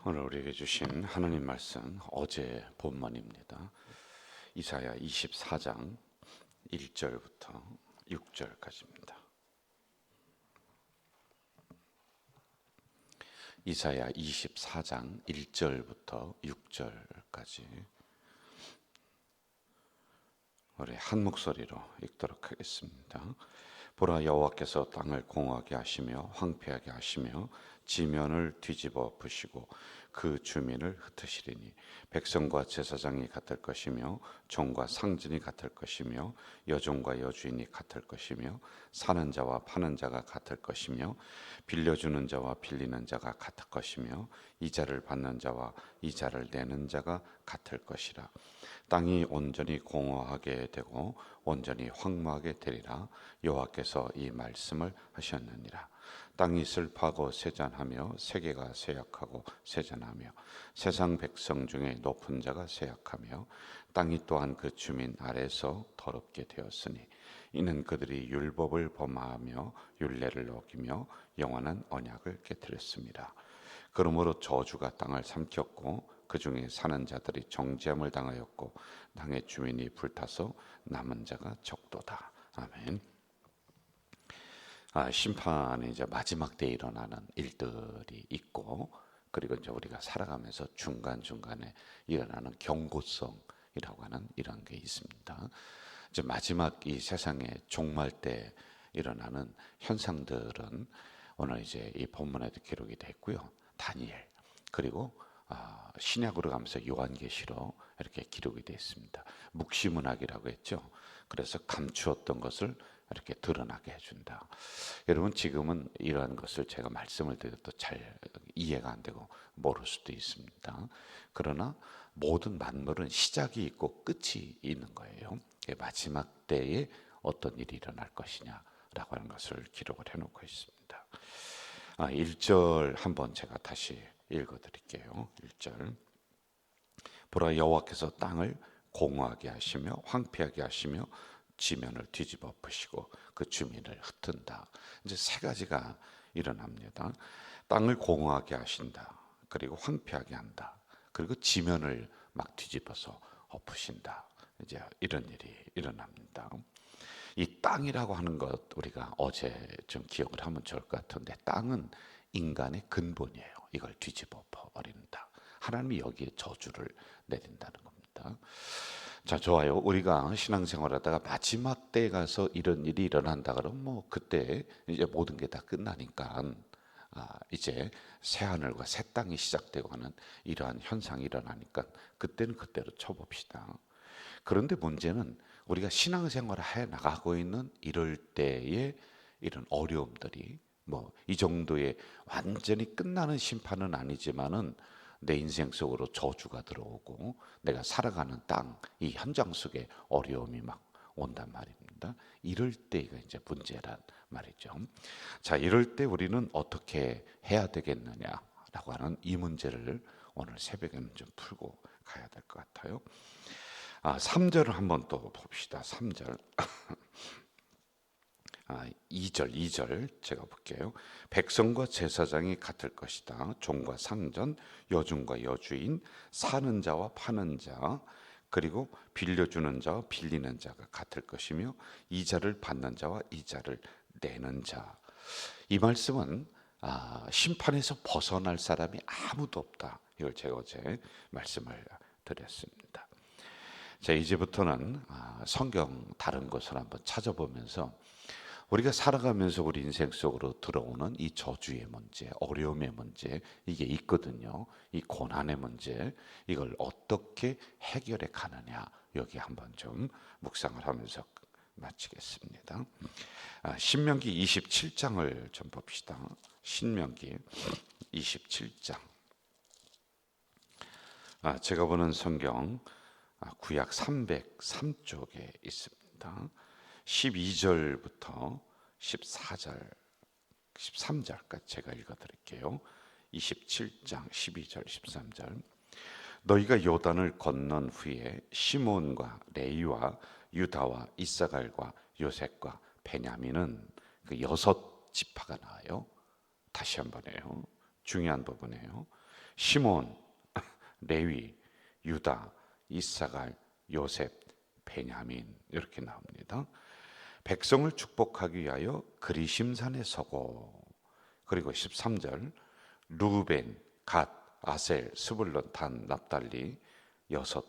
오늘 우리에게 주신 하나님 말씀 어제 본문입니다. 이사야 24장 1절부터 6절까지입니다. 이사야 24장 1절부터 6절까지 우리 한 목소리로 읽도록 하겠습니다. 보라, 여호와께서 땅을 공허하게 하시며 황폐하게 하시며 지면을 뒤집어 부시고 그 주민을 흩으시리니 백성과 제사장이 같을 것이며 종과 상전이 같을 것이며 여종과 여주인이 같을 것이며 사는 자와 파는 자가 같을 것이며 빌려주는 자와 빌리는 자가 같을 것이며 이자를 받는 자와 이자를 내는 자가 같을 것이라. 땅이 온전히 공허하게 되고 온전히 황무하게 되리라. 여호와께서 이 말씀을 하셨느니라. 땅이 슬퍼하고 세잔하며 세계가 쇠약하고 세잔하며 세상 백성 중에 높은 자가 쇠약하며 땅이 또한 그 주민 아래서 더럽게 되었으니 이는 그들이 율법을 범하며 율례를 어기며 영원한 언약을 깨뜨렸습니다. 그러므로 저주가 땅을 삼켰고 그 중에 사는 자들이 정죄함을 당하였고 땅의 주민이 불타서 남은 자가 적도다. 아멘. 심판이 이제 마지막 때에 일어나는 일들이 있고, 그리고 이제 우리가 살아가면서 중간중간에 일어나는 경고성이라고 하는 이런 게 있습니다. 이제 마지막 이 세상의 종말 때 일어나는 현상들은 오늘 이제 이 본문에도 기록이 됐고요. 다니엘, 그리고 신약으로 가면서 요한계시로 이렇게 기록이 되어 있습니다. 묵시문학이라고 했죠. 그래서 감추었던 것을 이렇게 드러나게 해준다. 여러분, 지금은 이러한 것을 제가 말씀을 드려도 잘 이해가 안 되고 모를 수도 있습니다. 그러나 모든 만물은 시작이 있고 끝이 있는 거예요. 마지막 때에 어떤 일이 일어날 것이냐라고 하는 것을 기록을 해놓고 있습니다. 1절 한번 제가 다시 읽어드릴게요. 1절. 보라, 여호와께서 땅을 공허하게 하시며 황폐하게 하시며 지면을 뒤집어 엎으시고 그 주민을 흩은다. 이제 세 가지가 일어납니다. 땅을 공허하게 하신다. 그리고 황폐하게 한다. 그리고 지면을 막 뒤집어서 엎으신다. 이제 이런 일이 일어납니다. 이 땅이라고 하는 것 우리가 어제 좀 기억을 하면 좋을 것 같은데, 땅은 인간의 근본이에요. 이걸 뒤집어 버린다. 하나님이 여기에 저주를 내린다는 겁니다. 자, 좋아요. 우리가 신앙생활하다가 마지막 때에 가서 이런 일이 일어난다 그러면 뭐 그때 이제 모든 게 다 끝나니까 이제 새 하늘과 새 땅이 시작되고 하는 이러한 현상이 일어나니까 그때는 그때로 쳐봅시다. 그런데 문제는 우리가 신앙생활을 해 나가고 있는 이럴 때의 이런 어려움들이 뭐 이 정도의 완전히 끝나는 심판은 아니지만은 내 인생 속으로 저주가 들어오고 내가 살아가는 땅, 이 현장 속에 어려움이 막 온단 말입니다. 이럴 때가 이제 문제란 말이죠. 자, 이럴 때 우리는 어떻게 해야 되겠느냐라고 하는 이 문제를 오늘 새벽에는 좀 풀고 가야 될 것 같아요. 3절을 한번 또 봅시다. 3절. 2절 제가 볼게요. 백성과 제사장이 같을 것이다. 종과 상전, 여종과 여주인, 사는 자와 파는 자, 그리고 빌려주는 자와 빌리는 자가 같을 것이며 이자를 받는 자와 이자를 내는 자. 이 말씀은 심판에서 벗어날 사람이 아무도 없다. 이걸 제가 어제 말씀을 드렸습니다. 자, 이제부터는 성경 다른 것을 한번 찾아보면서 우리가 살아가면서 우리 인생 속으로 들어오는 이 저주의 문제, 어려움의 문제, 이게 있거든요. 이 고난의 문제, 이걸 어떻게 해결해 가느냐, 여기 한번 좀 묵상을 하면서 마치겠습니다. 신명기 27장을 좀 봅시다. 신명기 27장. 제가 보는 성경 구약 303쪽에 있습니다. 12절부터 14절, 13절까지 제가 읽어드릴게요. 27장 12절, 13절. 너희가 요단을 건넌 후에 시몬과 레위와 유다와 이사갈과 요셉과 베냐민은 그 6지파가 나와요. 다시 한번 해요. 중요한 부분이에요. 시몬, 레위, 유다, 이사갈, 요셉, 베냐민 이렇게 나옵니다. 백성을 축복하기 위하여 그리심산에 서고, 그리고 13절 루벤, 갓, 아셀, 스불론, 단, 납달리 여섯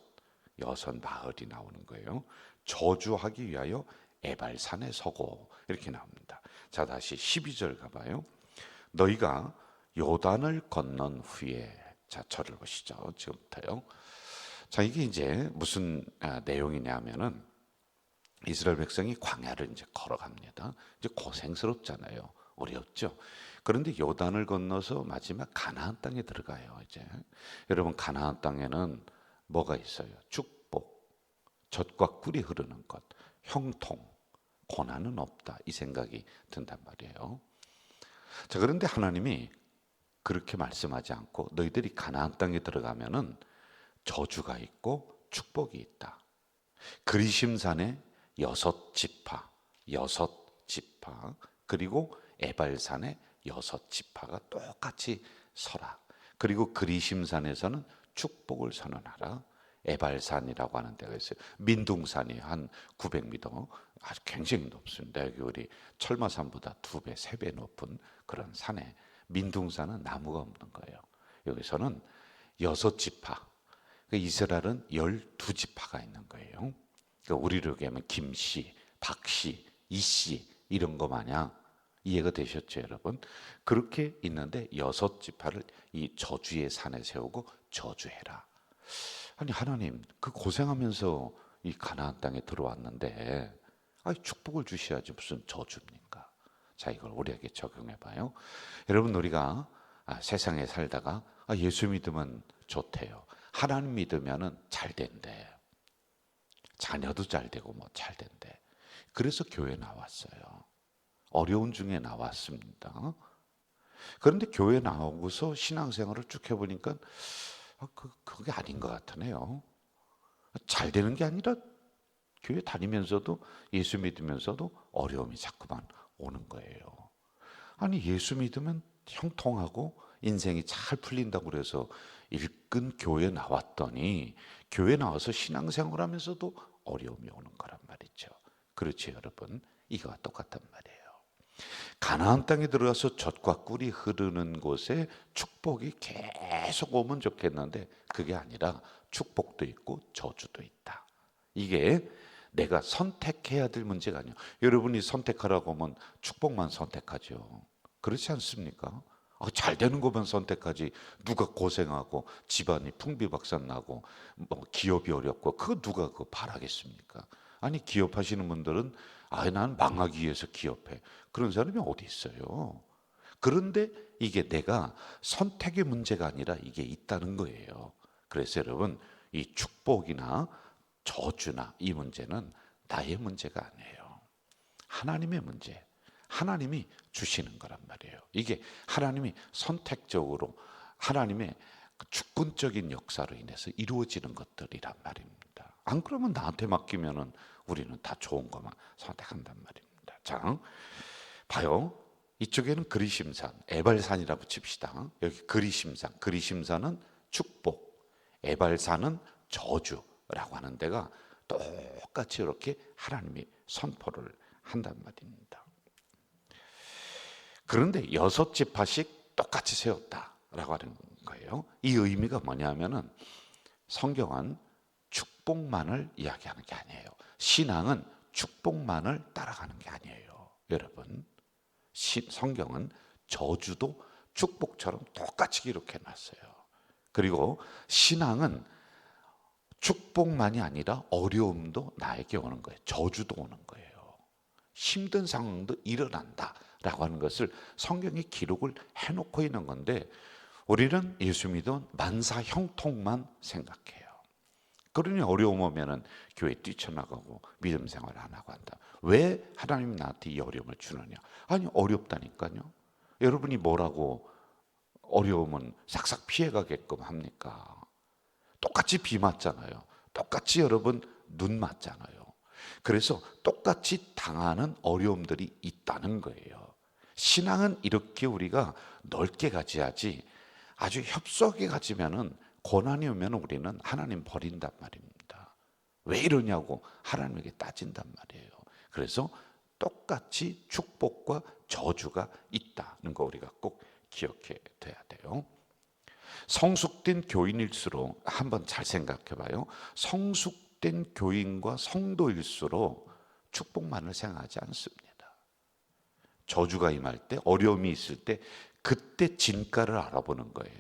마을이 나오는 거예요. 저주하기 위하여 에발산에 서고 이렇게 나옵니다. 자, 다시 12절 가봐요. 너희가 요단을 건넌 후에, 자, 저를 보시죠. 지금부터요. 자, 이게 이제 무슨 내용이냐면은 이스라엘 백성이 광야를 이제 걸어갑니다. 이제 고생스럽잖아요. 어렵죠. 그런데 요단을 건너서 마지막 가나안 땅에 들어가요. 이제 여러분, 가나안 땅에는 뭐가 있어요? 축복, 젖과 꿀이 흐르는 것, 형통, 고난은 없다. 이 생각이 든단 말이에요. 자, 그런데 하나님이 그렇게 말씀하지 않고 너희들이 가나안 땅에 들어가면은 저주가 있고 축복이 있다. 그리심산에 여섯 지파, 그리고 에발산에 여섯 지파가 똑같이 서라. 그리고 그리심산에서는 축복을 선언하라. 에발산이라고 하는 데가 있어요. 민둥산이 한 900m, 아주 굉장히 높습니다. 여기 우리 철마산보다 2배, 3배 높은 그런 산에, 민둥산은 나무가 없는 거예요. 여기서는 여섯 지파, 이스라엘은 12지파가 있는 거예요. 그러니까 우리로 얘기하면 김씨, 박씨, 이씨 이런 거 마냥 이해가 되셨죠, 여러분? 그렇게 있는데 여섯 지파를 이 저주의 산에 세우고 저주해라. 아니, 하나님 그 고생하면서 이 가나안 땅에 들어왔는데 축복을 주셔야지 무슨 저주입니까? 자, 이걸 우리에게 적용해 봐요. 여러분, 우리가 세상에 살다가 예수 믿으면 좋대요. 하나님 믿으면은 잘 된대. 자녀도 잘 되고 뭐 잘 된대. 그래서 교회 나왔어요. 어려운 중에 나왔습니다. 그런데 교회 나오고서 신앙생활을 쭉 해보니까 그게 아닌 것 같으네요. 잘 되는 게 아니라 교회 다니면서도, 예수 믿으면서도 어려움이 자꾸만 오는 거예요. 아니, 예수 믿으면 형통하고 인생이 잘 풀린다고 그래서 일끈 교회 나왔더니 교회 나와서 신앙생활 하면서도 어려움이 오는 거란 말이죠. 그렇지, 여러분? 이거와 똑같단 말이에요. 가나안 땅에 들어가서 젖과 꿀이 흐르는 곳에 축복이 계속 오면 좋겠는데 그게 아니라 축복도 있고 저주도 있다. 이게 내가 선택해야 될 문제가 아니에요. 여러분이 선택하라고 하면 축복만 선택하죠. 그렇지 않습니까? 잘 되는 것만 선택하지, 누가 고생하고 집안이 풍비박산나고 뭐 기업이 어렵고 그거 누가 그거 바라겠습니까? 아니, 기업하시는 분들은 난 망하기 위해서 기업해, 그런 사람이 어디 있어요? 그런데 이게 내가 선택의 문제가 아니라 이게 있다는 거예요. 그래서 여러분, 이 축복이나 저주나 이 문제는 나의 문제가 아니에요. 하나님의 문제. 하나님이 주시는 거란 말이에요. 이게 하나님이 선택적으로 하나님의 주권적인 역사로 인해서 이루어지는 것들이란 말입니다. 안 그러면 나한테 맡기면은 우리는 다 좋은 것만 선택한단 말입니다. 자, 봐요. 이쪽에는 그리심산, 에발산이라 붙입시다. 여기 그리심산은 축복, 에발산은 저주라고 하는 데가 똑같이 이렇게 하나님이 선포를 한단 말입니다. 그런데 여섯 지파씩 똑같이 세웠다라고 하는 거예요. 이 의미가 뭐냐면은 성경은 축복만을 이야기하는 게 아니에요. 신앙은 축복만을 따라가는 게 아니에요. 여러분, 성경은 저주도 축복처럼 똑같이 기록해 놨어요. 그리고 신앙은 축복만이 아니라 어려움도 나에게 오는 거예요. 저주도 오는 거예요. 힘든 상황도 일어난다라고 하는 것을 성경이 기록을 해놓고 있는 건데 우리는 예수 믿은 만사 형통만 생각해요. 그러니 어려움 오면은 교회 뛰쳐나가고 믿음 생활 안 하고 한다. 왜 하나님이 나한테 이 어려움을 주느냐? 아니, 어렵다니까요. 여러분이 뭐라고 어려움은 싹싹 피해가게끔 합니까? 똑같이 비 맞잖아요. 똑같이 여러분 눈 맞잖아요. 그래서 똑같이 당하는 어려움들이 있다는 거예요. 신앙은 이렇게 우리가 넓게 가져야지 아주 협소하게 가지면은 고난이 오면 우리는 하나님 버린단 말입니다. 왜 이러냐고 하나님에게 따진단 말이에요. 그래서 똑같이 축복과 저주가 있다는 거 우리가 꼭 기억해 둬야 돼요. 성숙된 교인일수록 한번 잘 생각해 봐요. 성숙된 교인과 성도일수록 축복만을 생각하지 않습니다. 저주가 임할 때, 어려움이 있을 때 그때 진가를 알아보는 거예요.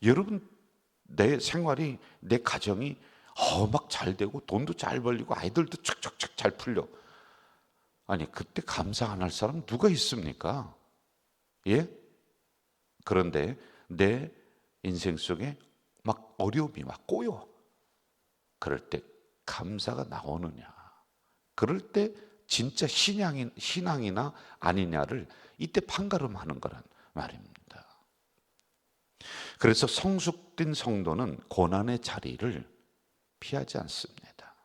여러분 내 생활이, 내 가정이 막 잘 되고 돈도 잘 벌리고 아이들도 척척척 잘 풀려. 아니 그때 감사 안 할 사람 누가 있습니까? 예? 그런데 내 인생 속에 막 어려움이 막 꼬여. 그럴 때 감사가 나오느냐? 그럴 때 진짜 신앙이나 아니냐를 이때 판가름하는 거란 말입니다. 그래서 성숙된 성도는 고난의 자리를 피하지 않습니다.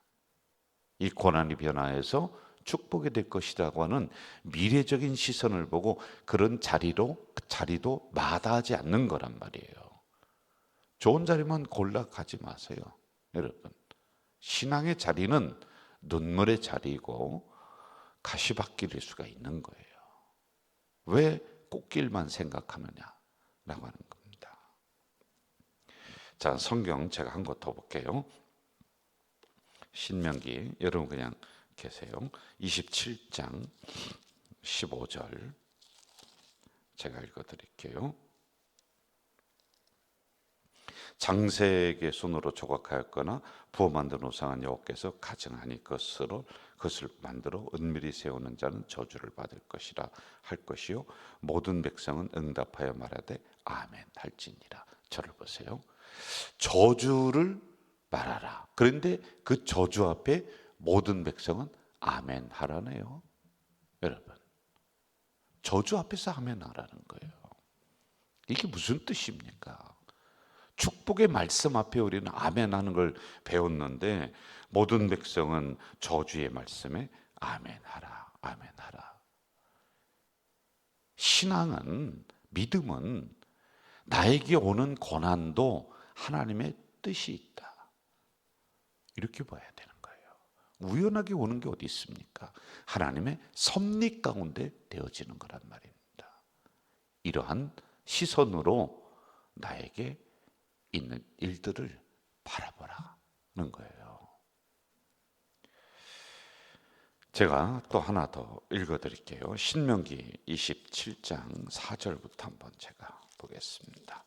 이 고난이 변화해서 축복이 될 것이라고 하는 미래적인 시선을 보고 그런 자리도 마다하지 않는 거란 말이에요. 좋은 자리만 골라 가지 마세요. 여러분, 신앙의 자리는 눈물의 자리이고 가시밭길일 수가 있는 거예요. 왜 꽃길만 생각하느냐라고 하는 겁니다. 자, 성경 제가 한 것 더 볼게요. 신명기, 여러분 그냥 계세요. 27장 15절 제가 읽어드릴게요. 장세에게 손으로 조각하였거나 부어 만든 우상은 여호와께서 가증하니 그것을 만들어 은밀히 세우는 자는 저주를 받을 것이라 할 것이요 모든 백성은 응답하여 말하되 아멘 할지니라. 저를 보세요. 저주를 말하라. 그런데 그 저주 앞에 모든 백성은 아멘 하라네요. 여러분, 저주 앞에서 아멘 하라는 거예요. 이게 무슨 뜻입니까? 축복의 말씀 앞에 우리는 아멘 하는 걸 배웠는데 모든 백성은 저주의 말씀에 아멘 하라, 아멘 하라. 신앙은, 믿음은 나에게 오는 고난도 하나님의 뜻이 있다, 이렇게 봐야 되는 거예요. 우연하게 오는 게 어디 있습니까? 하나님의 섭리 가운데 되어지는 거란 말입니다. 이러한 시선으로 나에게 있는 일들을 바라보라는 거예요. 제가 또 하나 더 읽어드릴게요. 신명기 27장 4절부터 한번 제가 보겠습니다.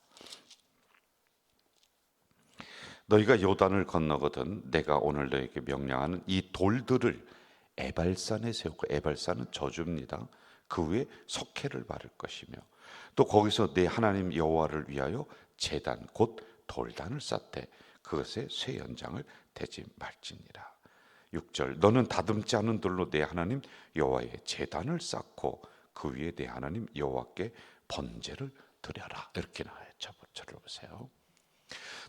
너희가 요단을 건너거든 내가 오늘 너희에게 명령하는 이 돌들을 에발산에 세우고, 에발산은 저주입니다. 그 위에 석회를 바를 것이며 또 거기서 내 하나님 여호와를 위하여 제단 곧 돌단을 쌓되 그것에 쇠 연장을 대지 말지니라. 6절 너는 다듬지 않은 돌로 내 하나님 여호와의 제단을 쌓고 그 위에 내 하나님 여호와께 번제를 드려라. 이렇게 나와요. 저를 보세요.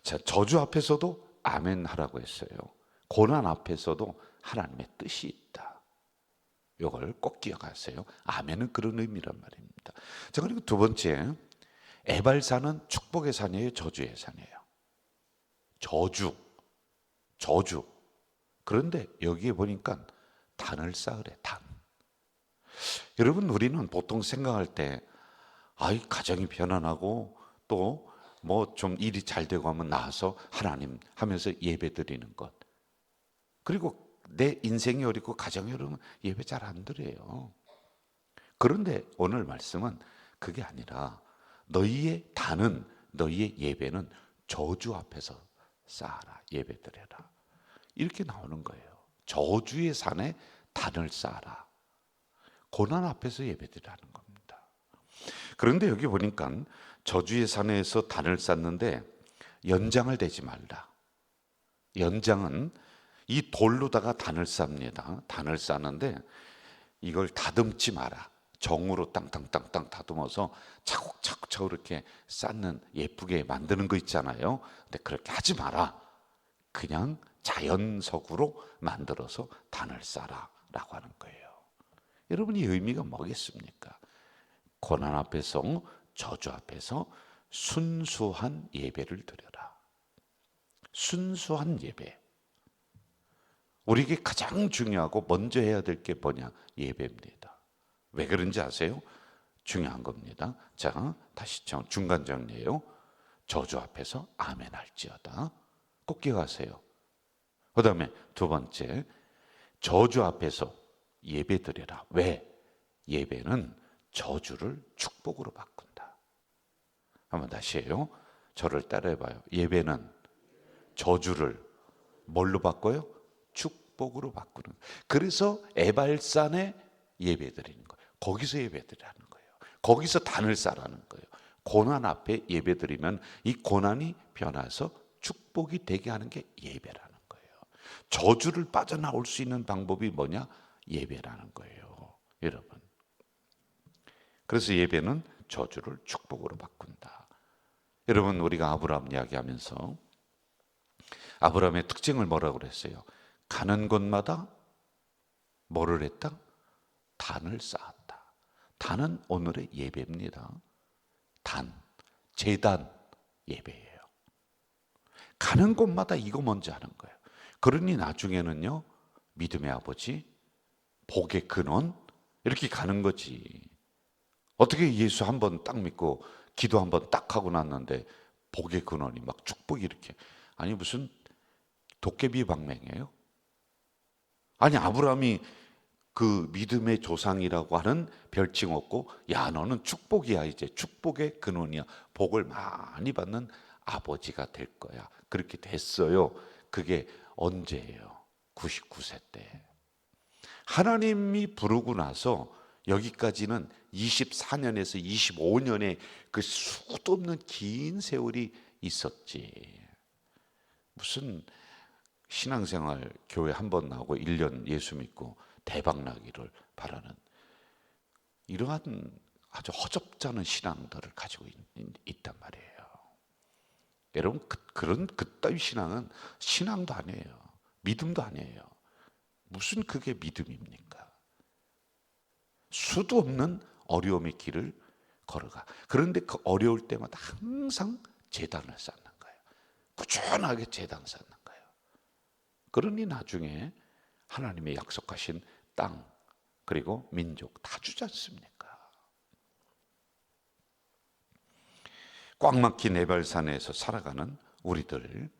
자, 저주 앞에서도 아멘 하라고 했어요. 고난 앞에서도 하나님의 뜻이 있다. 이걸 꼭 기억하세요. 아멘은 그런 의미란 말입니다. 자, 그리고 두 번째, 에발산은 축복의 산이에요, 저주의 산이에요? 저주. 그런데 여기에 보니까 단을 쌓으래, 단. 여러분, 우리는 보통 생각할 때 아이 가정이 편안하고 또 뭐 좀 일이 잘 되고 하면 나와서 하나님 하면서 예배 드리는 것. 그리고 내 인생이 어렵고 가정이 어려우면 예배 잘 안 드려요. 그런데 오늘 말씀은 그게 아니라 너희의 단은, 너희의 예배는 저주 앞에서 쌓아라, 예배 드려라, 이렇게 나오는 거예요. 저주의 산에 단을 쌓아라. 고난 앞에서 예배 드리라는 겁니다. 그런데 여기 보니까 저주의 산에서 단을 쌓는데 연장을 대지 말라. 연장은 이 돌로다가 단을 쌓습니다. 단을 쌓는데 이걸 다듬지 마라. 정으로 땅땅땅땅 다듬어서 차곡차곡 이렇게 쌓는, 예쁘게 만드는 거 있잖아요. 근데 그렇게 하지 마라. 그냥 자연석으로 만들어서 단을 쌓아라 라고 하는 거예요. 여러분, 이 의미가 뭐겠습니까? 고난 앞에서 저주 앞에서 순수한 예배를 드려라. 순수한 예배. 우리에게 가장 중요하고 먼저 해야 될 게 뭐냐? 예배입니다. 왜 그런지 아세요? 중요한 겁니다. 자, 다시 중간 정리해요. 저주 앞에서 아멘 할지어다. 꼭 기억하세요. 그 다음에 두 번째, 저주 앞에서 예배 드려라. 왜? 예배는 저주를 축복으로 바꾼다. 한번 다시 해요. 저를 따라해봐요. 예배는 저주를 뭘로 바꿔요? 축복으로 바꾸는. 그래서 에발산에 예배 드리는 거예요. 거기서 예배 드리라는 거예요. 거기서 단을 쌓라는 거예요. 고난 앞에 예배 드리면 이 고난이 변해서 축복이 되게 하는 게 예배라는 거예요. 저주를 빠져나올 수 있는 방법이 뭐냐? 예배라는 거예요. 여러분. 그래서 예배는 저주를 축복으로 바꾼다. 여러분, 우리가 아브라함 이야기하면서 아브라함의 특징을 뭐라고 그랬어요? 가는 곳마다 뭐를 했다? 단을 쌓았다. 단은 오늘의 예배입니다. 단, 제단 예배예요. 가는 곳마다 이거 먼저 하는 거예요. 그러니 나중에는요, 믿음의 아버지, 복의 근원, 이렇게 가는 거지. 어떻게 예수 한 번 딱 믿고 기도 한 번 딱 하고 났는데 복의 근원이 막 축복이 이렇게. 아니, 무슨 도깨비 방맹이에요? 아니, 아브라함이 그 믿음의 조상이라고 하는 별칭 얻고, 야, 너는 축복이야. 이제 축복의 근원이야. 복을 많이 받는 아버지가 될 거야. 그렇게 됐어요. 그게 언제예요? 99세 때. 하나님이 부르고 나서 여기까지는 24년에서 25년의 그 수도 없는 긴 세월이 있었지. 무슨 신앙생활 교회 한 번 나오고 1년 예수 믿고 대박 나기를 바라는 이러한 아주 허접잖은 신앙들을 가지고 있단 말이에요. 여러분, 그따위 신앙은 신앙도 아니에요. 믿음도 아니에요. 무슨 그게 믿음입니까? 수도 없는 어려움의 길을 걸어가. 그런데 그 어려울 때마다 항상 제단을 쌓는 거예요. 꾸준하게 제단 쌓는 거예요. 그러니 나중에 하나님의 약속하신 땅 그리고 민족 다 주지 않습니까? 꽉 막힌 에발산에서 살아가는 우리들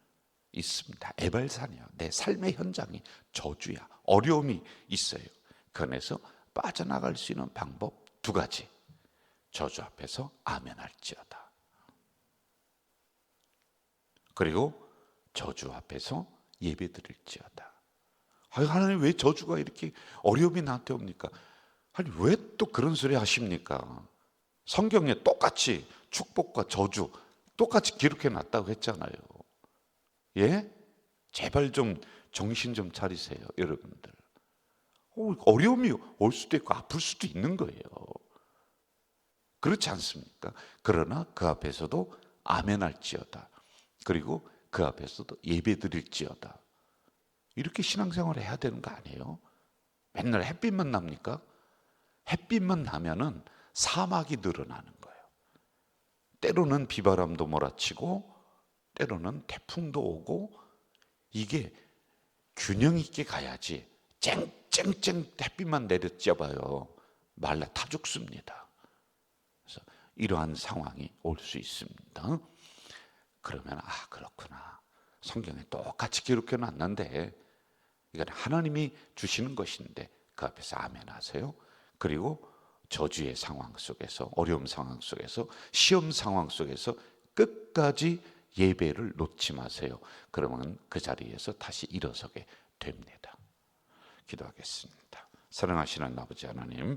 있습니다. 에발산이요. 내 삶의 현장이 저주야. 어려움이 있어요. 그 안에서 빠져나갈 수 있는 방법 두 가지. 저주 앞에서 아멘할지어다. 그리고 저주 앞에서 예배드릴지어다. 하나님, 왜 저주가 이렇게 어려움이 나한테 옵니까? 아니, 왜 또 그런 소리 하십니까? 성경에 똑같이 축복과 저주 똑같이 기록해 놨다고 했잖아요. 예? 제발 좀 정신 좀 차리세요, 여러분들. 어려움이 올 수도 있고 아플 수도 있는 거예요. 그렇지 않습니까? 그러나 그 앞에서도 아멘할지어다. 그리고 그 앞에서도 예배드릴지어다. 이렇게 신앙생활을 해야 되는 거 아니에요? 맨날 햇빛만 납니까? 햇빛만 나면은 사막이 늘어나는 거예요. 때로는 비바람도 몰아치고 때로는 태풍도 오고, 이게 균형 있게 가야지 쨍쨍쨍 햇빛만 내려쬐봐요 말라 타 죽습니다. 그래서 이러한 상황이 올 수 있습니다. 그러면 그렇구나. 성경에 똑같이 기록해 놨는데 이건 하나님이 주시는 것인데 그 앞에서 아멘 하세요. 그리고 저주의 상황 속에서, 어려움 상황 속에서, 시험 상황 속에서 끝까지 예배를 놓지 마세요. 그러면 그 자리에서 다시 일어서게 됩니다. 기도하겠습니다. 사랑하시는 아버지 하나님,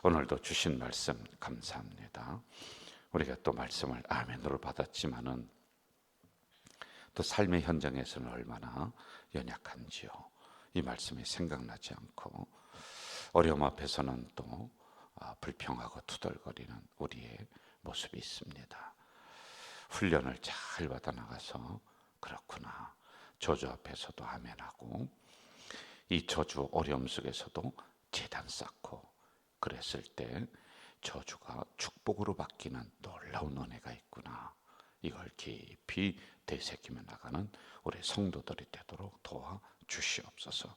오늘도 주신 말씀 감사합니다. 우리가 또 말씀을 아멘으로 받았지만은 또 삶의 현장에서는 얼마나 연약한지요. 이 말씀이 생각나지 않고 어려움 앞에서는 또 불평하고 투덜거리는 우리의 모습이 있습니다. 훈련을 잘 받아 나가서 그렇구나. 저주 앞에서도 아멘하고 이 저주 어려움 속에서도 제단 쌓고 그랬을 때 저주가 축복으로 바뀌는 놀라운 은혜가 있구나. 이걸 깊이 되새기며 나가는 우리 성도들이 되도록 도와 주시옵소서.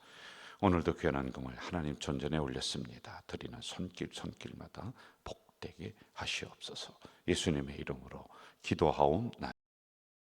오늘도 귀한 금을 하나님 존전에 올렸습니다. 드리는 손길마다 복되게 하시옵소서. 예수님의 이름으로 기도하옵나이다.